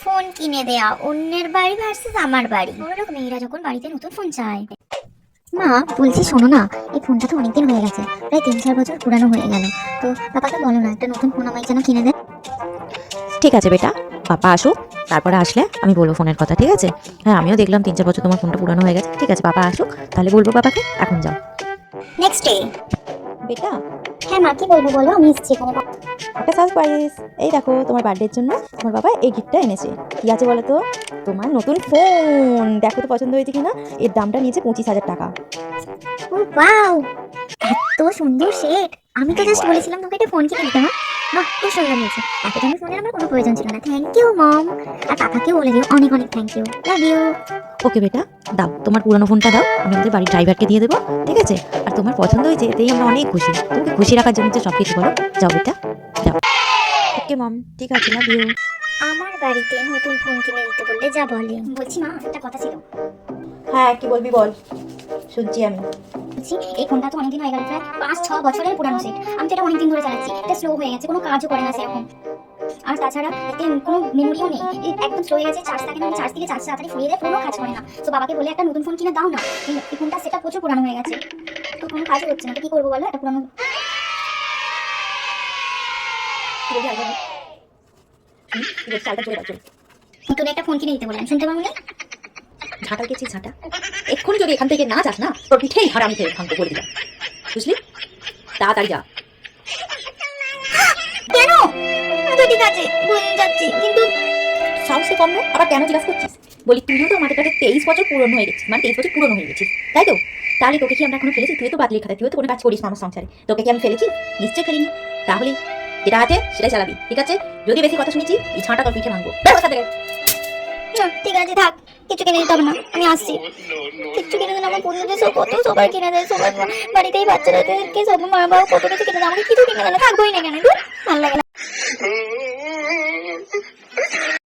Phone কিনে দেয়া অন্যের বাড়ি ভার্সেস আমার বাড়ি। বড়লোক মেয়েরা যখন বাড়িতে নতুন ফোন চায়। মা বলছি শোনো না, এই ফোনটা তো অনেকদিন হয়ে গেছে, প্রায় 3-4 বছর পুরানো হয়ে গেল। তো পাপাকে বলো না একটা নতুন ফোন আমায় যেন কিনে দেয়। ঠিক আছে বেটা, পাপা আসুক, তারপরে আসলে আমি বলবো ফোনের কথা, ঠিক আছে? হ্যাঁ, আমিও দেখলাম 3-4 বছর তোমার ফোনটা পুরানো হয়ে গেছে। ঠিক আছে, পাপা আসুক, তাহলে বলবো পাপাকে। এখন যাও নেক্সট ডে। বেটা। হ্যাঁ মা, কি বলবো বলো, আমি এসেছি এখানে। একটা সারপ্রাইজ। এই দেখো, তোমার বার্থডের জন্য তোমার বাবা এই গিফটটা এনেছে। কি আছে বলো তো? তোমার নতুন ফোন। দেখো তো পছন্দ হয়েছে কিনা। এর দামটা নিয়েছে 25,000 টাকা। ও ওয়াও, এত সুন্দর সেট! আমি তো জাস্ট বলেছিলাম তোমাকে একটা ফোন কিনে দিতে। বাহ, খুব সুন্দর হয়েছে। এত দামি ফোনের আমার কোনো প্রয়োজন ছিল না। Thank you mom. আর পাপাকেও বলে দিও অনেক অনেক thank you. Love you. Okay বেটা, দাও তোমার পুরনো ফোনটা দাও, আমি আমাদের বাড়ির ড্রাইভারকে দিয়ে দেবো, ঠিক আছে? আর তোমার পছন্দ হয়েছে, এতেই আমরা অনেক খুশি। তোমাকে খুশি রাখার জন্য সব কিছু করো। যাও বেটা, যাও। ওকে মম, ঠিক আছে, লাভ ইউ। আমার বাড়িতে নতুন ফোন কিনে দিতে বললে যা বলে। বলছি মা, একটা কথা ছিল। হ্যাঁ, কি বলবি বল, শুনছি আমি। বলছি এই ফোনটা তো অনেকদিন হয়ে গেল, প্রায় 5-6 বছরের পুরানো সেট। আমি তো এটা অনেকদিন ধরে চালাচ্ছি, এটা স্লো হয়ে গেছে, কোনো কাজও করে না সেরকম। আর তাছাড়া এতে কোনো মেমোরিও নেই, একদম স্লো হয়ে গেছে। চার্জ থাকে না, চার্জ দিলে চার্জ তাড়াতাড়ি ফুরিয়ে যায়, ফোনও কাজ করে না। তো বাবাকে বলে একটা নতুন ফোন কিনে দাও না। এই ফোনটা সেটা প্রচুর পুরানো হয়ে গেছে, তো কোনো কাজও হচ্ছে না। তো কি করবো বলো, একটা পুরানো নতুন একটা ফোন কিনে দিতে বললাম, শুনতে পাবো না? ঝাঁটা গেছি ঝাঁটা, এক্ষুনি যদি এখান থেকে না যাস না, তোর পিঠেই হারামি খেয়ে ভাঙতে করে দিলাম, বুঝলি? তাড়াতাড়ি যা। কেন? তো ঠিক আছে, বুঝে যাচ্ছি, কিন্তু সাহসে কম নয়, আবার কেন জিজ্ঞাসা করছিস? বলি তুইও তো আমাদের কাছে 23 বছর পুরনো হয়ে গেছিস, মানে 23 বছর পুরনো হয়ে গেছিস, তাই তো? তাহলে তোকে কি আমরা এখনো ফেলেছি? তুই তো বাদলির খাতা, তুই তো কোনো কাজ করিস না আমার সংসারে, তোকে কি আমি ফেলেছি? নিশ্চয়ই ফেলিনি। তাহলে যেটা আছে সেটাই চালাবি, ঠিক আছে? যদি বেশি কথা শুনেছি, এই ছাঁটা তোর পিঠে ভাঙবো। ব্যবস্থা থেকে না, ঠিক আছে থাক, কিছু কিনে দিতে হবে না, আমি আসছি। কিছু কিনে দিন, আমার বন্ধুদের সব কত সবার কিনে দেয়, সবার বাড়িতেই বাচ্চাদেরকে সব মা বাবা কত কিছু কিনে দেয়, আমাকে কিছু কিনে দেয় না, থাকবোই না কেন?